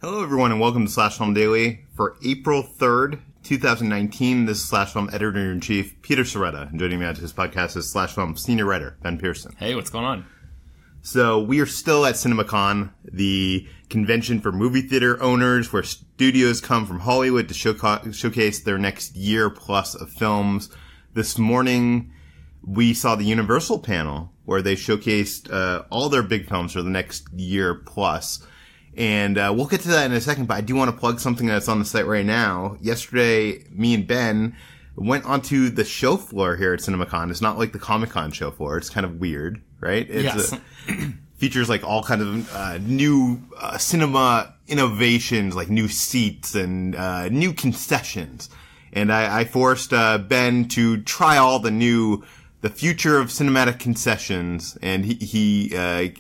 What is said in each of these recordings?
Hello, everyone, and welcome to Slash Film Daily for April 3rd, 2019. This is Slash Film Editor-in-Chief Peter Soretta, and joining me on his podcast is Slash Film Senior Writer Ben Pearson. Hey, what's going on? So, we are still at CinemaCon, the convention for movie theater owners, where studios come from Hollywood to showcase their next year plus of films. This morning, we saw the Universal panel, where they showcased all their big films for the next year plus. And we'll get to that in a second, but I do want to plug something that's on the site right now. Yesterday, me and Ben went onto the show floor here at CinemaCon. It's not like the Comic-Con show floor. It's kind of weird, right? It's features like all kind of new cinema innovations, like new seats and new concessions. And I forced Ben to try all the future of cinematic concessions, and he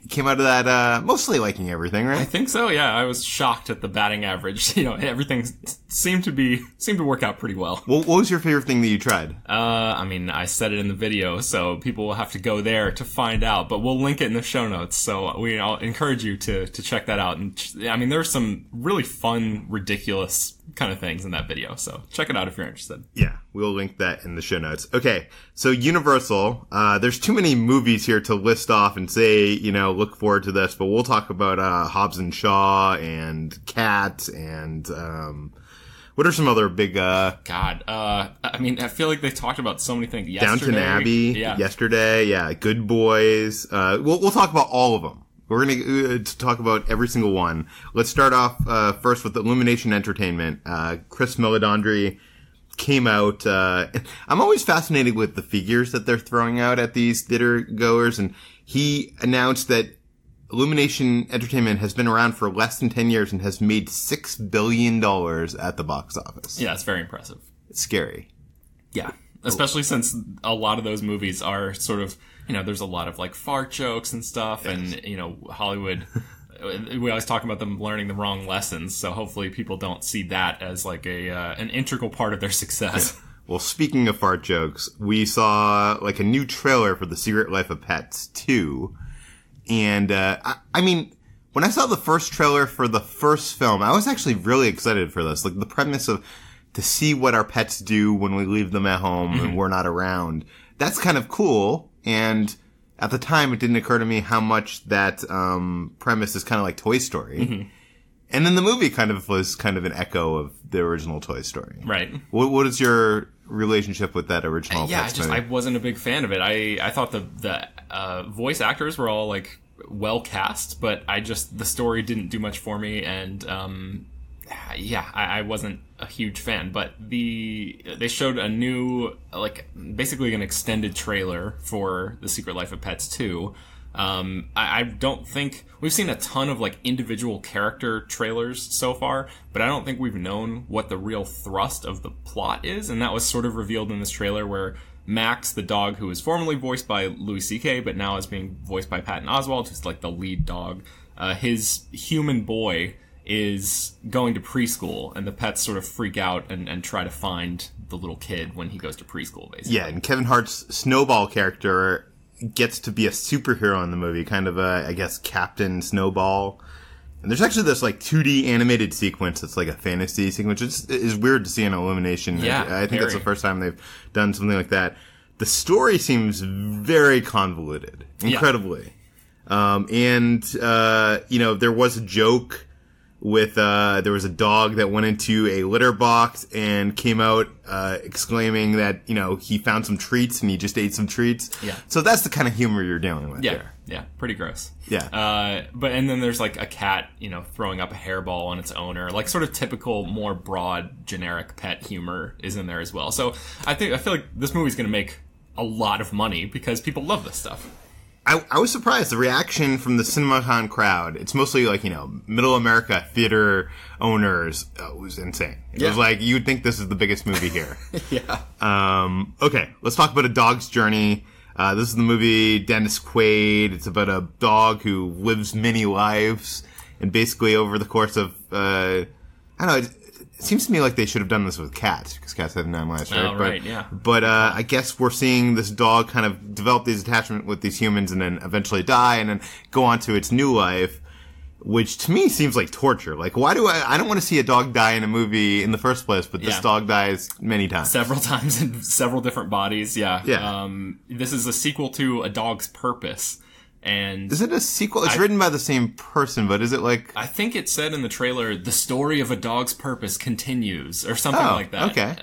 came out of that mostly liking everything, right? I think so, yeah. I was shocked at the batting average. You know, everything seemed to work out pretty well. What was your favorite thing that you tried? I mean, I said it in the video, so people will have to go there to find out, but we'll link it in the show notes, so I'll encourage you to check that out. And I mean, there's some really fun, ridiculous kind of things in that video, so check it out if you're interested. Yeah, we'll link that in the show notes. Okay, so Universal, there's too many movies here to list off and say, you know, look forward to this, but we'll talk about Hobbs and Shaw and Cat and what are some other big I mean, I feel like they talked about so many things yesterday. Downton Abbey, yesterday, yeah, Good Boys. We'll talk about all of them. We're going to talk about every single one. Let's start off first with Illumination Entertainment. Chris Meledandri came out. I'm always fascinated with the figures that they're throwing out at these theater goers, and he announced that Illumination Entertainment has been around for less than 10 years and has made $6 billion at the box office. Yeah, it's very impressive. It's scary. Yeah, especially since a lot of those movies are sort of, you know, there's a lot of like fart jokes and stuff, and, you know, Hollywood, we always talk about them learning the wrong lessons, so hopefully people don't see that as like an integral part of their success. Well, speaking of fart jokes, we saw like a new trailer for The Secret Life of Pets 2, and I mean, when I saw the first trailer for the first film, I was actually really excited for this. Like the premise of to see what our pets do when we leave them at home and we're not around. That's kind of cool. And at the time, it didn't occur to me how much that premise is kind of like Toy Story. Mm-hmm. And then the movie kind of was kind of an echo of the original Toy Story. Right. What is your relationship with that original Pets movie? I wasn't a big fan of it. I thought the voice actors were all like well cast, but the story didn't do much for me, and I wasn't a huge fan. But they showed a new, like, basically an extended trailer for The Secret Life of Pets 2. I don't think we've seen a ton of like individual character trailers so far, but I don't think we've known what the real thrust of the plot is, and that was sort of revealed in this trailer where Max, the dog who was formerly voiced by Louis C.K., but now is being voiced by Patton Oswalt, who's like the lead dog, his human boy is going to preschool, and the pets sort of freak out and try to find the little kid when he goes to preschool, basically. Yeah, and Kevin Hart's Snowball character gets to be a superhero in the movie, kind of I guess, Captain Snowball. And there's actually this, like, 2D animated sequence that's like a fantasy sequence. It is weird to see in Illumination. Yeah, I think that's the first time they've done something like that. The story seems very convoluted. Incredibly. Yeah. You know, there was a joke with, there was a dog that went into a litter box and came out, exclaiming that, you know, he found some treats and he just ate some treats. Yeah. So that's the kind of humor you're dealing with there. Yeah, pretty gross. Yeah. And then there's like a cat, you know, throwing up a hairball on its owner. Like sort of typical, more broad, generic pet humor is in there as well. So I feel like this movie's gonna make a lot of money because people love this stuff. I was surprised. The reaction from the CinemaCon crowd, it's mostly like, you know, middle America theater owners, was insane. It was like, you'd think this is the biggest movie here. Yeah. Okay, let's talk about A Dog's Journey. This is the movie Dennis Quaid. It's about a dog who lives many lives, and basically over the course of, I don't know, it seems to me like they should have done this with Cats, because Cats had 9 lives, right? Oh, right, yeah. But I guess we're seeing this dog kind of develop these attachment with these humans and then eventually die and then go on to its new life. which to me seems like torture. Like, why do I don't want to see a dog die in a movie in the first place, but this dog dies many times. Several times in several different bodies, yeah. Yeah. This is a sequel to A Dog's Purpose. And is it a sequel? It's written by the same person, but is it like... I think it said in the trailer, the story of A Dog's Purpose continues, or something like that. Okay.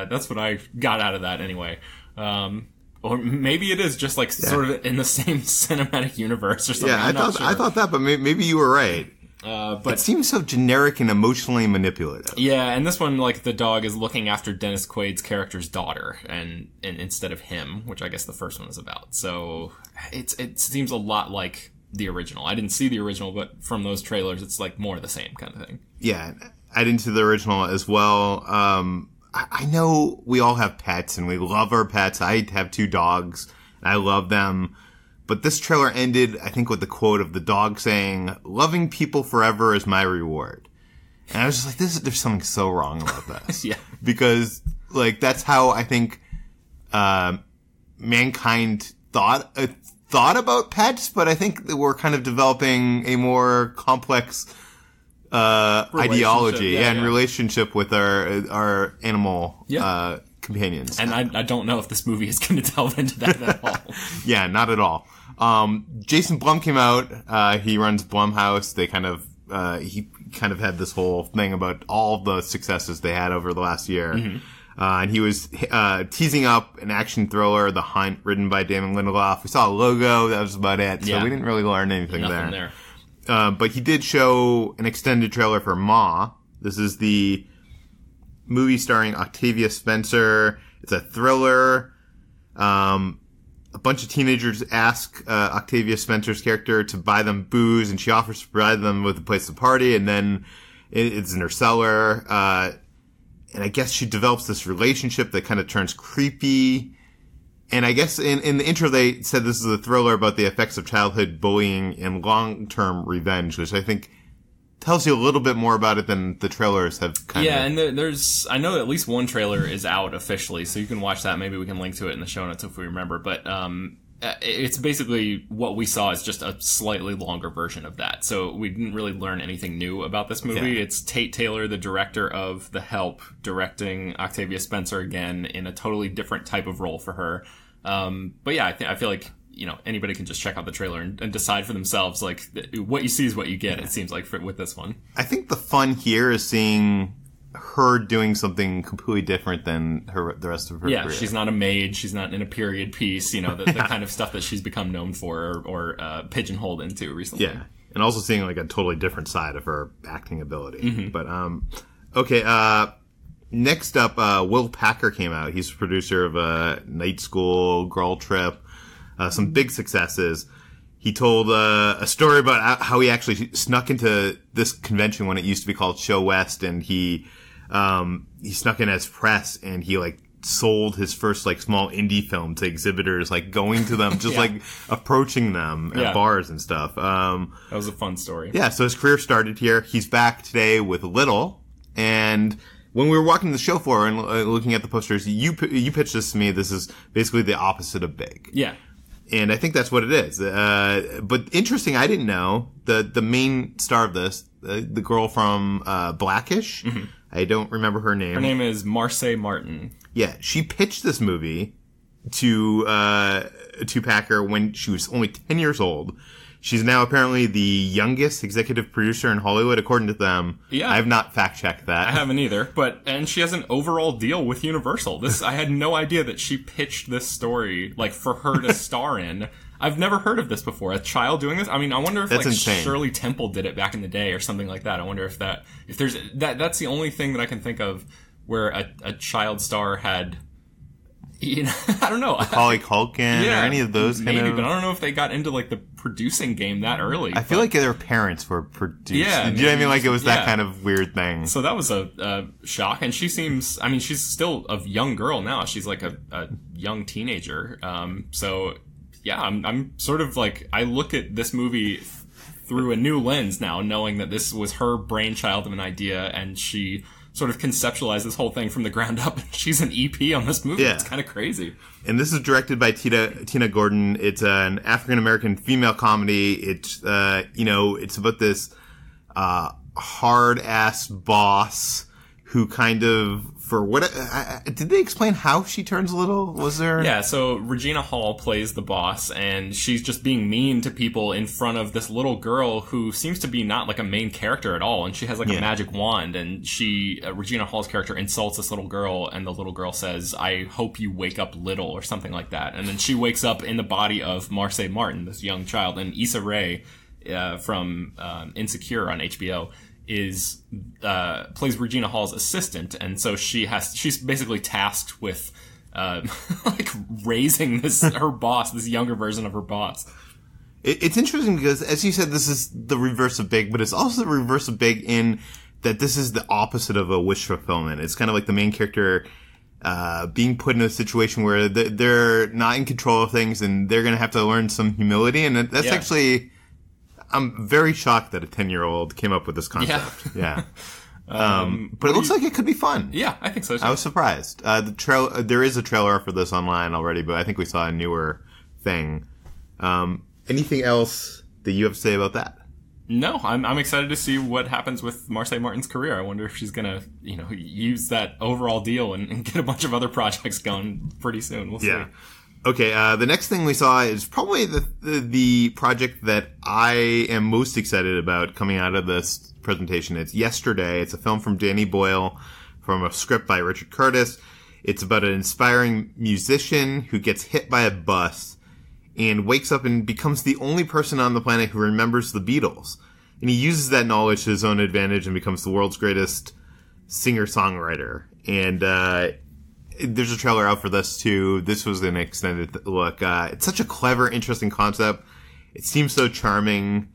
That's what I got out of that anyway. Or maybe it is just like sort of in the same cinematic universe or something. Yeah, I thought that, but maybe you were right. But it seems so generic and emotionally manipulative. Yeah, and this one, like, the dog is looking after Dennis Quaid's character's daughter, and instead of him, which I guess the first one is about. So it seems a lot like the original. I didn't see the original, but from those trailers, it's like more of the same kind of thing. Yeah, I didn't see the original as well. I know we all have pets, and we love our pets. I have 2 dogs, and I love them. But this trailer ended, I think, with the quote of the dog saying, "Loving people forever is my reward." And I was just like, there's something so wrong about this. Yeah. Because, like, that's how I think, mankind thought about pets, but I think that we're kind of developing a more complex, ideology and relationship with our animal, companions. And I don't know if this movie is going to delve into that at all. Yeah, not at all. Jason Blum came out. He runs Blumhouse. They he kind of had this whole thing about all the successes they had over the last year. Mm-hmm. And he was teasing up an action thriller, The Hunt, written by Damon Lindelof. We saw a logo. That was about it. So we didn't really learn anything there. But he did show an extended trailer for Ma. This is the movie starring Octavia Spencer. It's a thriller. A bunch of teenagers ask Octavia Spencer's character to buy them booze, and she offers to provide them with a place to party, and then it's in her cellar. And I guess she develops this relationship that kind of turns creepy. And I guess in the intro they said this is a thriller about the effects of childhood bullying and long-term revenge, which I think tells you a little bit more about it than the trailers have kind of... Yeah, and there's... I know at least one trailer is out officially, so you can watch that. Maybe we can link to it in the show notes if we remember. But it's basically what we saw is just a slightly longer version of that. So we didn't really learn anything new about this movie. Yeah. It's Tate Taylor, the director of The Help, directing Octavia Spencer again in a totally different type of role for her. But yeah, I feel like, you know, anybody can just check out the trailer and decide for themselves, like, what you see is what you get, it seems like, with this one. I think the fun here is seeing her doing something completely different than the rest of her career. She's not a maid, she's not in a period piece, you know, the kind of stuff that she's become known for or pigeonholed into recently. Yeah, and also seeing, like, a totally different side of her acting ability. Mm-hmm. But, okay, next up, Will Packer came out. He's the producer of Night School, Girl Trip, some big successes. He told a story about how he actually snuck into this convention when it used to be called Show West, and he snuck in as press, and he, like, sold his first, like, small indie film to exhibitors, like, going to them, just like approaching them at bars and stuff. That was a fun story. Yeah, so his career started here. He's back today with Little, and when we were walking the show floor and looking at the posters, you pitched this to me. This is basically the opposite of Big. Yeah. And I think that's what it is. But interesting, I didn't know the main star of this, the girl from Blackish. Mm-hmm. I don't remember her name. Her name is Marseille Martin. Yeah, she pitched this movie to Packer when she was only 10 years old. She's now apparently the youngest executive producer in Hollywood, according to them. Yeah. I have not fact-checked that. I haven't either. And she has an overall deal with Universal. I had no idea that she pitched this story, like, for her to star in. I've never heard of this before. A child doing this? I mean, I wonder if, that's like, insane. Shirley Temple did it back in the day or something like that. I wonder if that's the only thing that I can think of where a child star had... You know, I don't know. Macaulay Culkin or any of those maybe, but I don't know if they got into, like, the producing game that early. I feel like their parents were producing. Yeah. Do you know what I mean? Like, it was that kind of weird thing. So that was a shock. And she seems, I mean, she's still a young girl now. She's like a young teenager. So, yeah, I'm sort of like, I look at this movie through a new lens now, knowing that this was her brainchild of an idea, and she sort of conceptualized this whole thing from the ground up. She's an EP on this movie. Yeah. It's kind of crazy. And this is directed by Tina Gordon. It's an African-American female comedy. It's, it's about this hard-ass boss who kind of, for what, did they explain how she turns a little? Was there? Yeah, so Regina Hall plays the boss, and she's just being mean to people in front of this little girl who seems to be not like a main character at all, and she has like a magic wand, and Regina Hall's character insults this little girl, and the little girl says, "I hope you wake up little," or something like that. And then she wakes up in the body of Marseille Martin, this young child, and Issa Rae from Insecure on HBO plays Regina Hall's assistant, and so she's basically tasked with like raising her boss, this younger version of her boss. It's interesting because, as you said, this is the reverse of Big, but it's also the reverse of Big in that this is the opposite of a wish fulfillment. It's kind of like the main character being put in a situation where they're not in control of things, and they're going to have to learn some humility, and that's actually... I'm very shocked that a 10-year-old came up with this concept. Yeah. But it looks like it could be fun. Yeah, I think so too. I was surprised. There is a trailer for this online already, but I think we saw a newer thing. Anything else that you have to say about that? No, I'm excited to see what happens with Marseille Martin's career. I wonder if she's gonna, use that overall deal and get a bunch of other projects going pretty soon. We'll see. Okay, the next thing we saw is probably the project that I am most excited about coming out of this presentation. It's Yesterday. It's a film from Danny Boyle from a script by Richard Curtis. It's about an inspiring musician who gets hit by a bus and wakes up and becomes the only person on the planet who remembers the Beatles. And he uses that knowledge to his own advantage and becomes the world's greatest singer-songwriter. And there's a trailer out for this too. This was an extended look. It's such a clever, interesting concept. It seems so charming.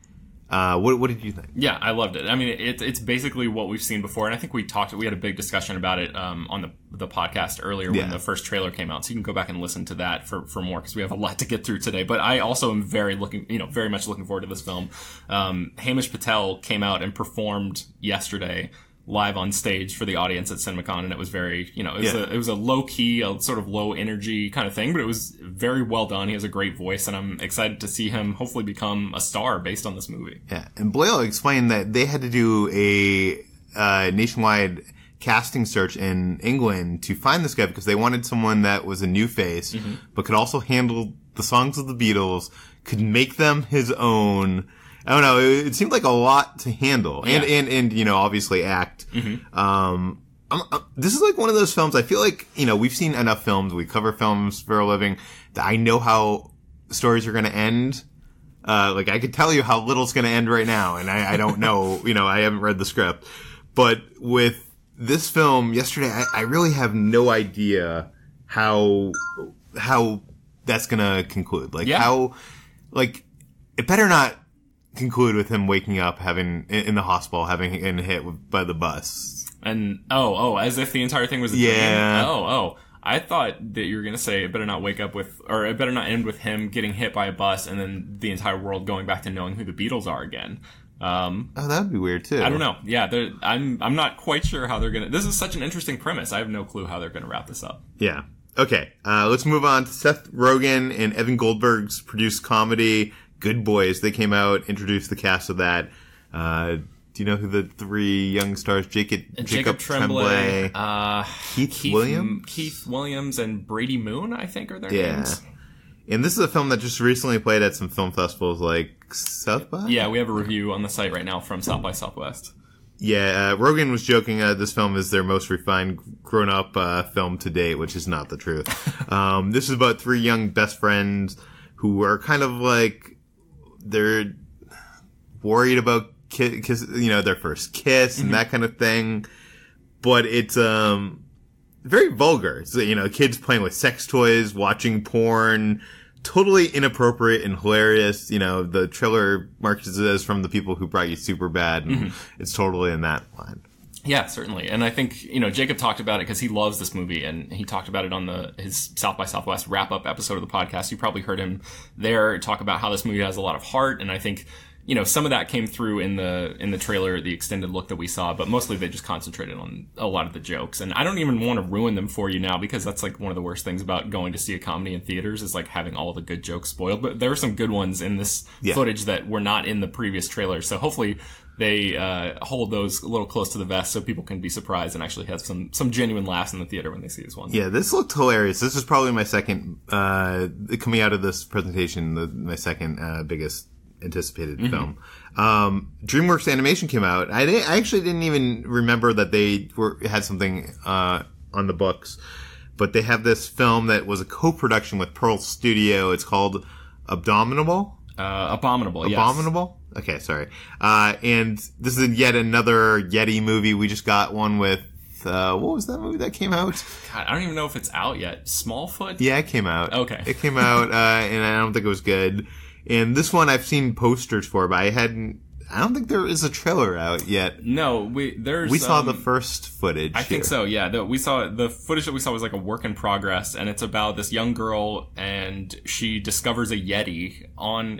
What did you think? Yeah, I loved it. I mean, it's basically what we've seen before, and I think we had a big discussion about it on the podcast earlier when the first trailer came out. So you can go back and listen to that for more, because we have a lot to get through today. But I also am very much looking forward to this film. Hamish Patel came out and performed Yesterday live on stage for the audience at CinemaCon, and it was very, it was a low-key, a sort of low-energy kind of thing, but it was very well done. He has a great voice, and I'm excited to see him hopefully become a star based on this movie. Yeah, and Boyle explained that they had to do a nationwide casting search in England to find this guy because they wanted someone that was a new face, but could also handle the songs of the Beatles, could make them his own. I don't know. It seemed like a lot to handle, and obviously act. This is like one of those films. I feel like we've seen enough films. We cover films for a living that I know how stories are going to end. Like I could tell you how Little's going to end right now, and I don't know. I haven't read the script, but with this film Yesterday, I really have no idea how that's going to conclude. It better not conclude with him waking up in the hospital, having been hit by the bus. And as if the entire thing was a dream. I thought that you were gonna say it better not it better not end with him getting hit by a bus and then the entire world going back to knowing who the Beatles are again. That would be weird too. I don't know. Yeah, I'm not quite sure how they're gonna. This is such an interesting premise. I have no clue how they're gonna wrap this up. Yeah. Okay. Let's move on to Seth Rogen and Evan Goldberg's produced comedy Good Boys. They came out, introduced the cast of that. Do you know who the three young stars? Jacob Tremblay, Keith Williams, and Brady Moon, I think, are their names. And this is a film that just recently played at some film festivals like South by? Yeah, we have a review on the site right now from South by Southwest. Yeah, Rogen was joking this film is their most refined grown-up film to date, which is not the truth. This is about three young best friends who are kind of like, they're worried about their first kiss and that kind of thing. But it's very vulgar. So, kids playing with sex toys, watching porn, totally inappropriate and hilarious. The trailer marks it as from the people who brought you Superbad, and it's totally in that line. Yeah, certainly. And I think, Jacob talked about it because he loves this movie, and he talked about it on his South by Southwest wrap-up episode of the podcast. You probably heard him there talk about how this movie has a lot of heart, and I think, some of that came through in the trailer, the extended look that we saw, but mostly they just concentrated on a lot of the jokes. And I don't even want to ruin them for you now, because that's like one of the worst things about going to see a comedy in theaters is like having all the good jokes spoiled. But there were some good ones in this footage that were not in the previous trailer. So hopefully they hold those a little close to the vest so people can be surprised and actually have some genuine laughs in the theater when they see this one. Yeah, this looked hilarious. This is probably my second, coming out of this presentation, my second biggest anticipated film. DreamWorks Animation came out. I actually didn't even remember that they had something on the books, but they have this film that was a co-production with Pearl Studio. It's called Abominable. Abominable. Yes. Abominable. Okay, sorry. And this is yet another Yeti movie. We just got one with what was that movie that came out? God, I don't even know if it's out yet. Smallfoot? Yeah, it came out. Okay. It came out, and I don't think it was good. And this one I've seen posters for, but I don't think there is a trailer out yet. No, we saw the first footage. I think so, yeah. The footage that we saw was like a work in progress, and it's about this young girl, and she discovers a Yeti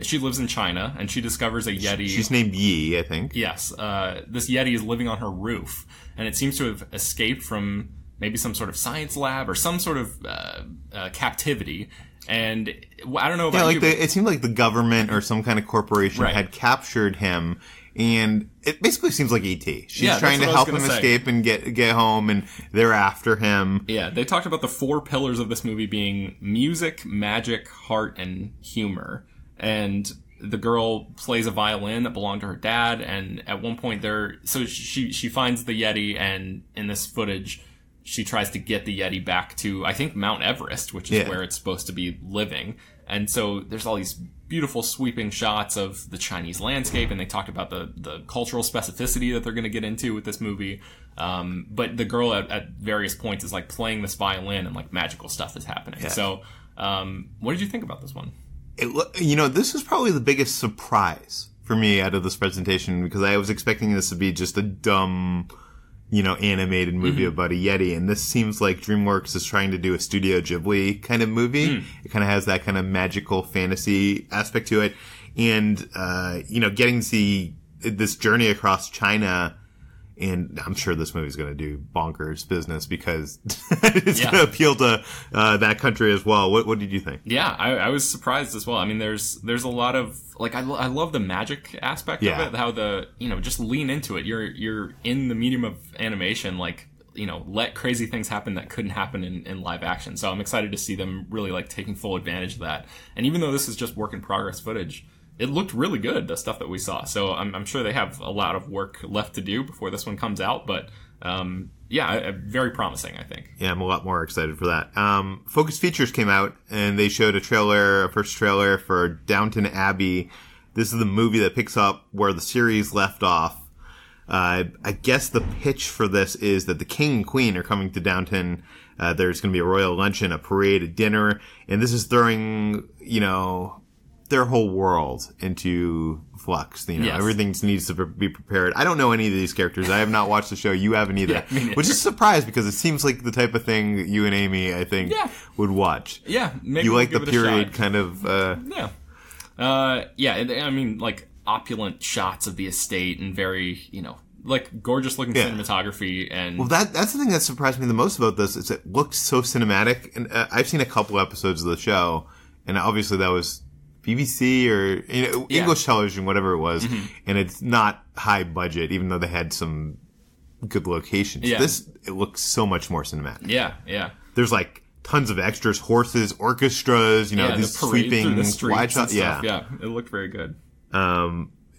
she lives in China, and she discovers a Yeti. She's named Yi, I think. Yes. This Yeti is living on her roof, and it seems to have escaped from maybe some sort of science lab or some sort of captivity. And I don't know about you. It seemed like the government or some kind of corporation had captured him, and it basically seems like E.T. She's trying to help him escape and get home, and they're after him. Yeah, they talked about the 4 pillars of this movie being music, magic, heart, and humor. And the girl plays a violin that belonged to her dad, and at one point she finds the Yeti, and in this footage she tries to get the Yeti back to, I think, Mount Everest, which is where it's supposed to be living. And so there's all these beautiful sweeping shots of the Chinese landscape, and they talked about the cultural specificity that they're going to get into with this movie. But the girl at various points is like playing this violin, and like magical stuff is happening. Yeah. So what did you think about this one? This is probably the biggest surprise for me out of this presentation, because I was expecting this to be just a dumb, animated movie about a Yeti. And this seems like DreamWorks is trying to do a Studio Ghibli kind of movie. It kind of has that kind of magical fantasy aspect to it. And, getting to see this journey across China, and I'm sure this movie's going to do bonkers business because it's going to appeal to that country as well. What did you think? Yeah, I was surprised as well. I mean, there's a lot of, like, I love the magic aspect of it, how just lean into it. You're in the medium of animation, like, let crazy things happen that couldn't happen in live action. So I'm excited to see them really, like, taking full advantage of that. And even though this is just work in progress footage, it looked really good, the stuff that we saw. So I'm sure they have a lot of work left to do before this one comes out. But, very promising, I think. Yeah, I'm a lot more excited for that. Focus Features came out, and they showed a first trailer for Downton Abbey. This is the movie that picks up where the series left off. I guess the pitch for this is that the king and queen are coming to Downton. There's going to be a royal luncheon, a parade, a dinner. And this is throwing, their whole world into flux. Everything needs to be prepared. I don't know any of these characters. I have not watched the show. You haven't either. Which is a surprise, because it seems like the type of thing that you and Amy, I think, would watch. Yeah. Maybe you like the period kind of... I mean, like, opulent shots of the estate and very, like, gorgeous looking cinematography. And well, that's the thing that surprised me the most about this, is it looked so cinematic. And I've seen a couple episodes of the show, and obviously that was BBC or English television, whatever it was, and it's not high budget, even though they had some good locations. It looks so much more cinematic. Yeah. There's like tons of extras, horses, orchestras, these sweeping wide shots. Yeah, it looked very good.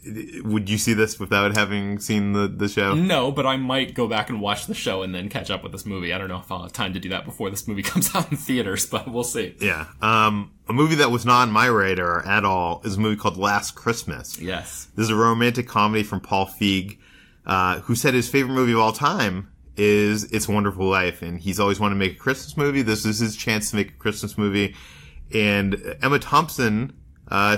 Would you see this without having seen the show? No, but I might go back and watch the show and then catch up with this movie. I don't know if I'll have time to do that before this movie comes out in theaters, but we'll see. Yeah. A movie that was not on my radar at all is a movie called Last Christmas. Yes. This is a romantic comedy from Paul Feig, who said his favorite movie of all time is It's a Wonderful Life, and he's always wanted to make a Christmas movie. This is his chance to make a Christmas movie. And Emma Thompson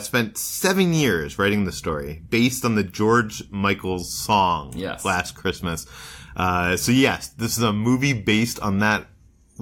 spent 7 years writing the story based on the George Michael's song, Last Christmas. So yes, this is a movie based on that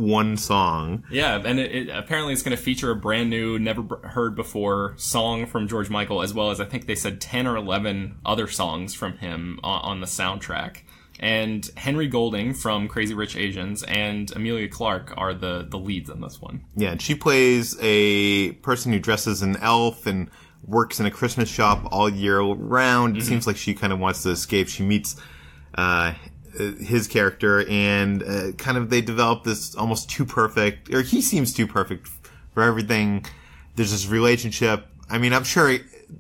one song. Yeah, and it apparently it's going to feature a brand new, never heard before song from George Michael, as well as I think they said 10 or 11 other songs from him on the soundtrack. And Henry Golding from Crazy Rich Asians and Emilia Clarke are the leads in this one. Yeah, and she plays a person who dresses an elf and works in a Christmas shop all year round. It seems like she kind of wants to escape. She meets his character, and kind of they develop this almost too perfect, or he seems too perfect for everything. There's this relationship. I mean, I'm sure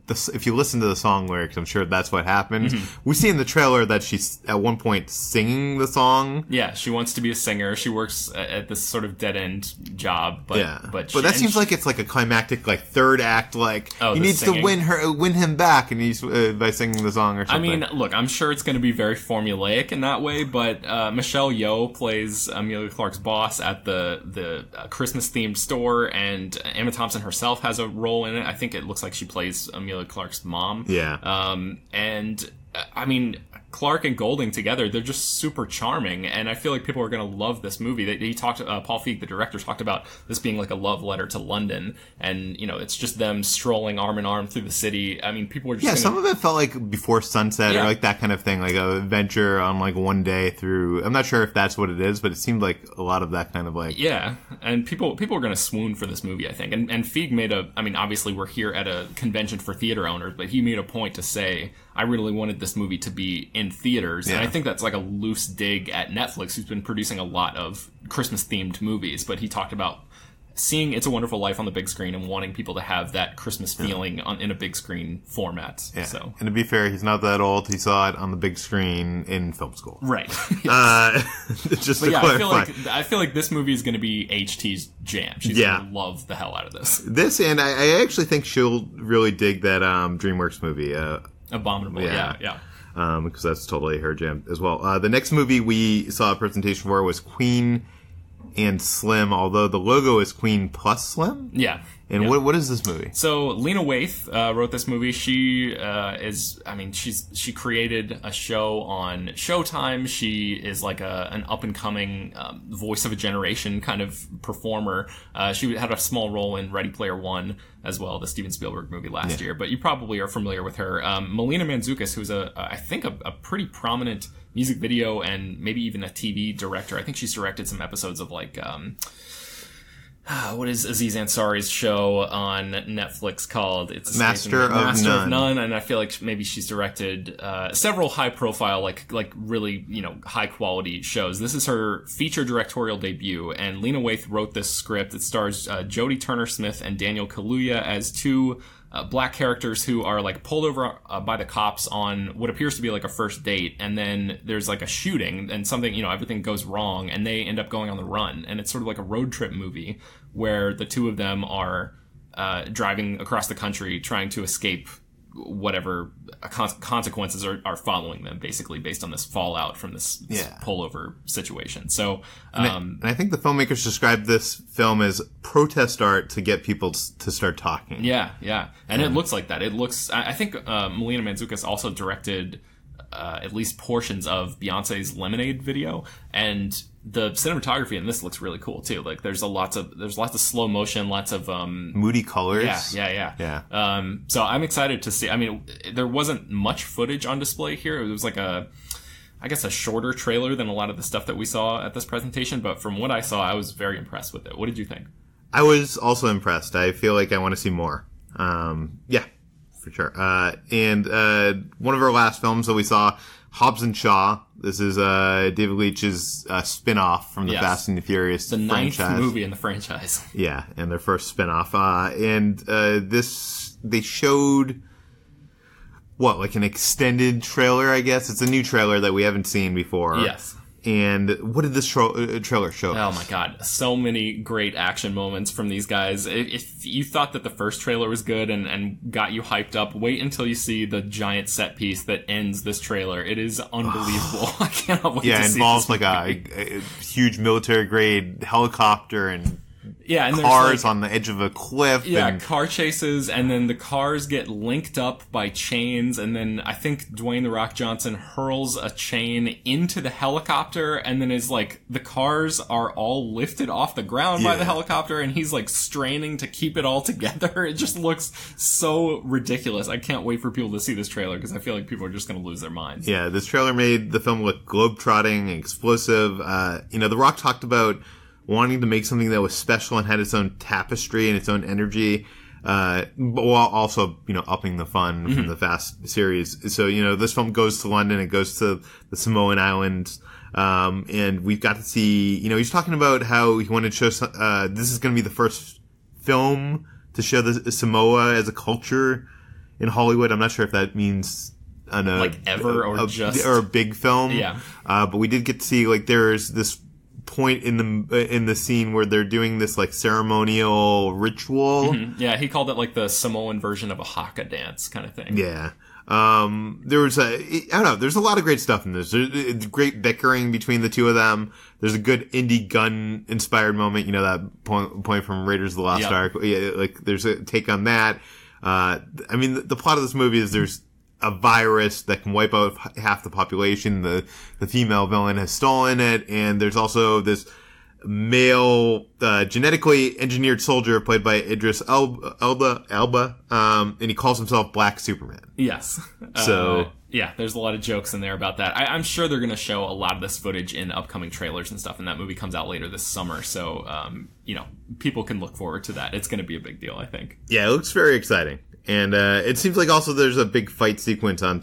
if you listen to the song lyrics, I'm sure that's what happens. We see in the trailer that she's at one point singing the song. Yeah, she wants to be a singer. She works at this sort of dead-end job, but that seems like it's like a climactic, like third act. Like he needs to win him back, and he's by singing the song or something. I mean, look, I'm sure it's going to be very formulaic in that way, but Michelle Yeoh plays Emilia Clarke's boss at the Christmas-themed store, and Emma Thompson herself has a role in it. I think it looks like she plays Emilia Clarke's mom. Yeah. And I mean, Clarke and Golding together, they're just super charming, and I feel like people are going to love this movie. He talked, Paul Feig, the director, talked about this being like a love letter to London, and it's just them strolling arm in arm through the city. I mean, people are just some of it felt like Before Sunset or like that kind of thing, like a adventure on like one day through. I'm not sure if that's what it is, but it seemed like a lot of that kind of like and people are going to swoon for this movie, I think. And Feig made obviously we're here at a convention for theater owners, but he made a point to say, I really wanted this movie to be in theaters. And I think that's like a loose dig at Netflix, who's been producing a lot of Christmas-themed movies. But he talked about seeing It's a Wonderful Life on the big screen and wanting people to have that Christmas feeling in a big screen format. Yeah. So. And to be fair, he's not that old. He saw it on the big screen in film school. Right. Just to clarify. I feel like this movie is going to be HT's jam. She's going to love the hell out of this. This, and I actually think she'll really dig that DreamWorks movie. Abominable, yeah. Because that's totally her jam as well. The next movie we saw a presentation for was Queen and Slim, although the logo is Queen plus Slim. Yeah. And what is this movie? So Lena Waithe wrote this movie. She she created a show on Showtime. She is like an up and coming voice of a generation kind of performer. She had a small role in Ready Player One as well, the Steven Spielberg movie last year. But you probably are familiar with her. Melina Mantzoukas, who's I think a pretty prominent music video and maybe even a TV director. I think she's directed some episodes of like. What is Aziz Ansari's show on Netflix called? It's Master of None. And I feel like maybe she's directed several high-profile, like really high-quality shows. This is her feature directorial debut, and Lena Waithe wrote this script. It stars Jodie Turner-Smith and Daniel Kaluuya as two black characters who are like pulled over by the cops on what appears to be like a first date, and then there's like a shooting and something, everything goes wrong, and they end up going on the run, and it's sort of like a road trip movie where the two of them are driving across the country trying to escape whatever consequences are following them, basically based on this fallout from this pullover situation. So, and I think the filmmakers described this film as protest art to get people to start talking. Yeah. And it looks like that. It looks, I think, Melina Mantzoukas also directed, at least portions of Beyonce's Lemonade video, and the cinematography in this looks really cool too. Like there's lots of slow motion, lots of moody colors. Yeah. So I'm excited to see. I mean, there wasn't much footage on display here. It was like a shorter trailer than a lot of the stuff that we saw at this presentation. But from what I saw, I was very impressed with it. What did you think? I was also impressed. I feel like I want to see more. Yeah, for sure. And one of our last films that we saw, Hobbs and Shaw. This is David Leitch's spin-off from the Fast and the Furious franchise. The ninth movie in the franchise. Yeah, and their first spin-off. And they showed, like an extended trailer, I guess? It's a new trailer that we haven't seen before. Yes. And what did this trailer show us? Oh my god, so many great action moments from these guys. If you thought that the first trailer was good and got you hyped up, wait until you see the giant set piece that ends this trailer. It is unbelievable. I cannot wait to see this. Yeah, it involves like a huge military grade helicopter and Yeah, and cars on the edge of a cliff. Yeah, car chases, and then the cars get linked up by chains, and then I think Dwayne "The Rock" Johnson hurls a chain into the helicopter, and then is like, the cars are all lifted off the ground by the helicopter, and he's like straining to keep it all together. It just looks so ridiculous. I can't wait for people to see this trailer, because I feel like people are just going to lose their minds. Yeah, this trailer made the film look globetrotting and explosive. The Rock talked about wanting to make something that was special and had its own tapestry and its own energy, but while also, upping the fun from the Fast series. So, this film goes to London, it goes to the Samoan Islands, and we've got to see, he's talking about how he wanted to show, this is going to be the first film to show the Samoa as a culture in Hollywood. I'm not sure if that means ever or just or a big film. Yeah. But we did get to see, there's this point in the scene where they're doing this ceremonial ritual. Mm-hmm. Yeah, he called it the Samoan version of a haka dance kind of thing. Yeah. There was there's a lot of great stuff in this. There's great bickering between the two of them. There's a good indie gun inspired moment, that point from Raiders of the Lost Ark. Yeah, there's a take on that. The plot of this movie is there's a virus that can wipe out half the population. The female villain has stolen it, and there's also this male genetically engineered soldier played by Idris Elba, and he calls himself Black Superman. Yes. So yeah, there's a lot of jokes in there about that. I'm sure they're going to show a lot of this footage in upcoming trailers and stuff, and that movie comes out later this summer. So people can look forward to that. It's going to be a big deal, I think. Yeah, it looks very exciting. And it seems like also there's a big fight sequence on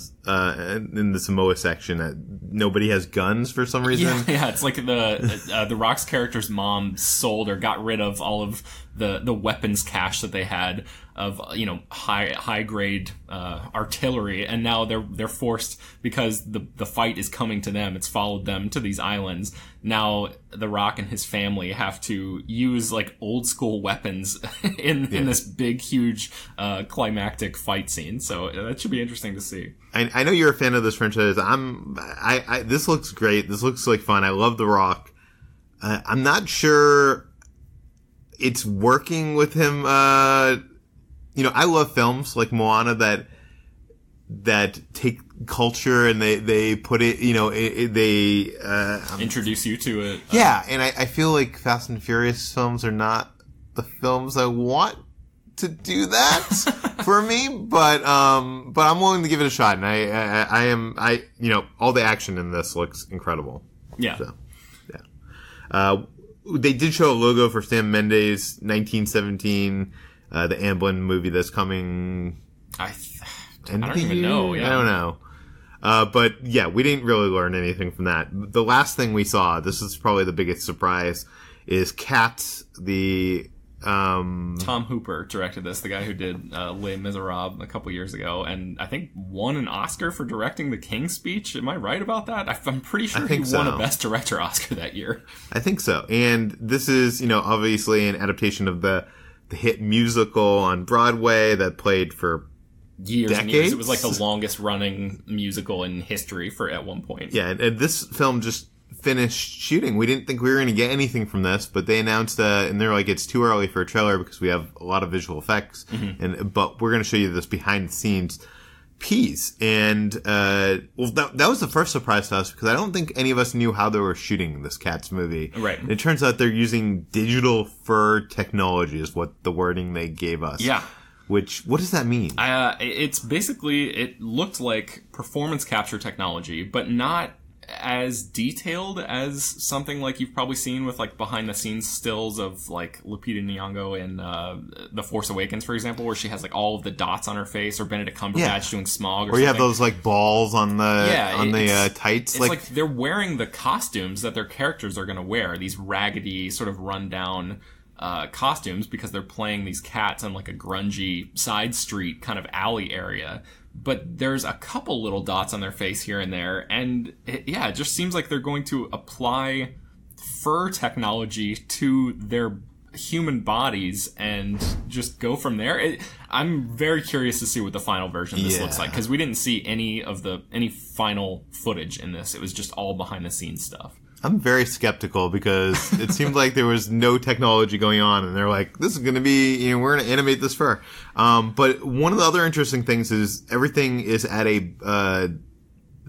in the Samoa section. Nobody has guns for some reason. Yeah, it's like the Rock's character's mom sold or got rid of all of the weapons cache that they had of high grade artillery, and now they're forced, because the fight is coming to them. It's followed them to these islands. Now the Rock and his family have to use old school weapons in this big huge climactic fight scene. So that should be interesting to see. I know you're a fan of this franchise. This looks great. This looks like fun. I love The Rock. I'm not sure it's working with him. I love films like Moana that take culture and they put it, they introduce you to it. Yeah, and I feel like Fast and Furious films are not the films I want to do that for me, but I'm willing to give it a shot, and I all the action in this looks incredible. Yeah. So, yeah. They did show a logo for Sam Mendes' 1917, the Amblin movie that's coming. I don't even know. Yeah. I don't know. But yeah, we didn't really learn anything from that. The last thing we saw, this is probably the biggest surprise, is Cats, Tom Hooper directed this, the guy who did Les Miserables a couple years ago, and I think won an Oscar for directing The King's Speech. Am I right about that? I'm pretty sure he won a Best Director Oscar that year. I think so. And this is, obviously an adaptation of the hit musical on Broadway that played for years decades. And years. It was the longest running musical in history at one point. Yeah, and this film just finished shooting. We didn't think we were going to get anything from this, but they announced, and they're like, it's too early for a trailer because we have a lot of visual effects, but we're going to show you this behind the scenes piece. And, that was the first surprise to us, because I don't think any of us knew how they were shooting this Cats movie. Right. And it turns out they're using digital fur technology is what the wording they gave us. Yeah. What does that mean? It's basically, it looked like performance capture technology, but not as detailed as something like you've probably seen with behind the scenes stills of Lupita Nyong'o in The Force Awakens, for example, where she has all of the dots on her face, or Benedict Cumberbatch doing Smog, or you have those balls on the tights. It's they're wearing the costumes that their characters are going to wear, these raggedy sort of rundown costumes, because they're playing these cats on a grungy side street kind of alley area. But there's a couple little dots on their face here and there, and it just seems like they're going to apply fur technology to their human bodies and just go from there. I'm very curious to see what the final version of this looks like, because we didn't see any final footage in this. It was just all behind the scenes stuff. I'm very skeptical because it seemed like there was no technology going on, and they're like, this is going to be, we're going to animate this fur. But one of the other interesting things is everything is at a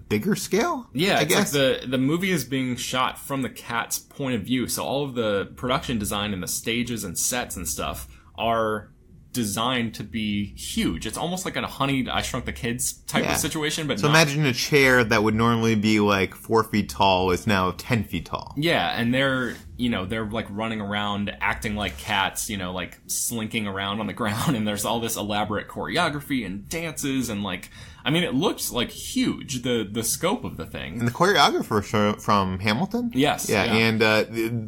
bigger scale. Yeah, I guess. like the movie is being shot from the cat's point of view, so all of the production design and the stages and sets and stuff are designed to be huge. It's almost like a Honey, I Shrunk the Kids type of situation. But so imagine a chair that would normally be like 4 feet tall is now 10 feet tall. Yeah, and they're like running around acting like cats, like slinking around on the ground, and there's all this elaborate choreography and dances, and it looks like huge, the scope of the thing. And the choreographer from Hamilton? Yes. Yeah. And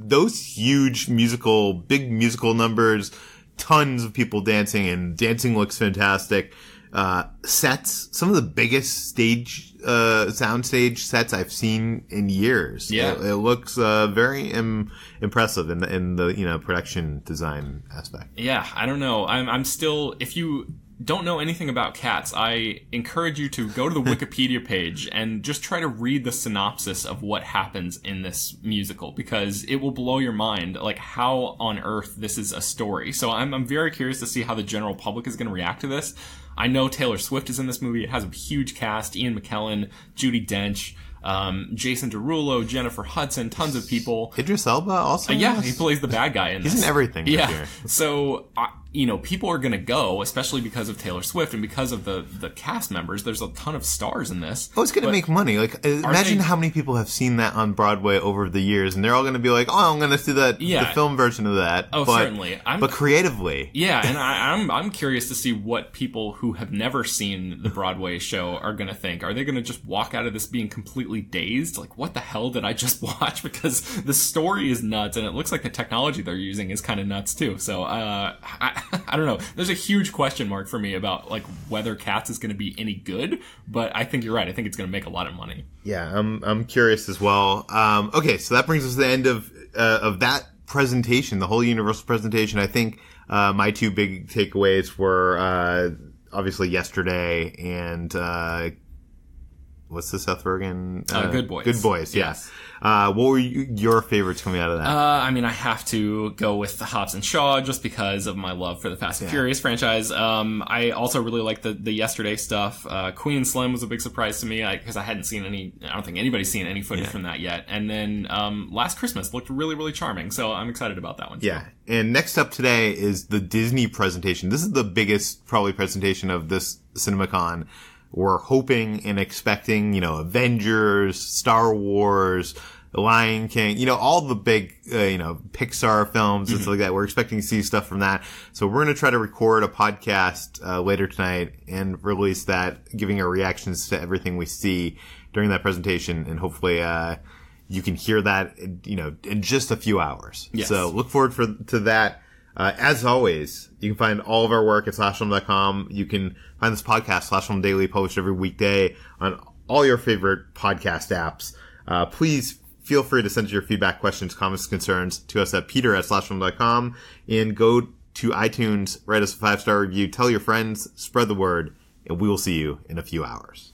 those huge big musical numbers, tons of people dancing, and dancing looks fantastic. Sets, some of the biggest soundstage sets I've seen in years. Yeah. It looks very impressive in the production design aspect. Yeah, I don't know. I'm still, if you don't know anything about cats, I encourage you to go to the Wikipedia page and just try to read the synopsis of what happens in this musical, because it will blow your mind, like how on earth this is a story. So I'm very curious to see how the general public is going to react to this. I know Taylor Swift is in this movie. It has a huge cast: Ian McKellen, Judi Dench, Jason Derulo, Jennifer Hudson, tons of people. Idris Elba also? Yeah, he plays the bad guy in this. He's in everything. Yeah. Here. So, people are going to go, especially because of Taylor Swift and because of the cast members. There's a ton of stars in this. Oh, it's going to make money. Like, imagine how many people have seen that on Broadway over the years, and they're all going to be like, oh, I'm going to see the film version of that. Oh, certainly. But creatively. Yeah, and I'm curious to see what people who have never seen the Broadway show are going to think. Are they going to just walk out of this being completely dazed? Like, what the hell did I just watch? Because the story is nuts, and it looks like the technology they're using is kind of nuts, too. So, I don't know. There's a huge question mark for me about whether Cats is going to be any good, but I think you're right. I think it's going to make a lot of money. Yeah, I'm curious as well. Okay, so that brings us to the end of that presentation, the whole Universal presentation. I think my two big takeaways were obviously yesterday and what's the Seth Rogen? Good Boys. Good Boys, yes. What were your favorites coming out of that? I have to go with the Hobbs and Shaw just because of my love for the Fast and Furious franchise. I also really like the yesterday stuff. Queen and Slim was a big surprise to me because I hadn't seen I don't think anybody's seen any footage from that yet. And then Last Christmas looked really, really charming. So I'm excited about that one too. Yeah. And next up today is the Disney presentation. This is the biggest probably presentation of this CinemaCon. We're hoping and expecting, Avengers, Star Wars, Lion King, all the big, Pixar films and stuff like that. We're expecting to see stuff from that. So we're going to try to record a podcast later tonight and release that, giving our reactions to everything we see during that presentation. And hopefully, you can hear that, in just a few hours. Yes. So look forward to that. As always, you can find all of our work at slashfilm.com. You can find this podcast, Slash Film Daily, published every weekday on all your favorite podcast apps. Please feel free to send your feedback, questions, comments, concerns to us at peter@slashfilm.com, and go to iTunes, write us a 5-star review, tell your friends, spread the word, and we will see you in a few hours.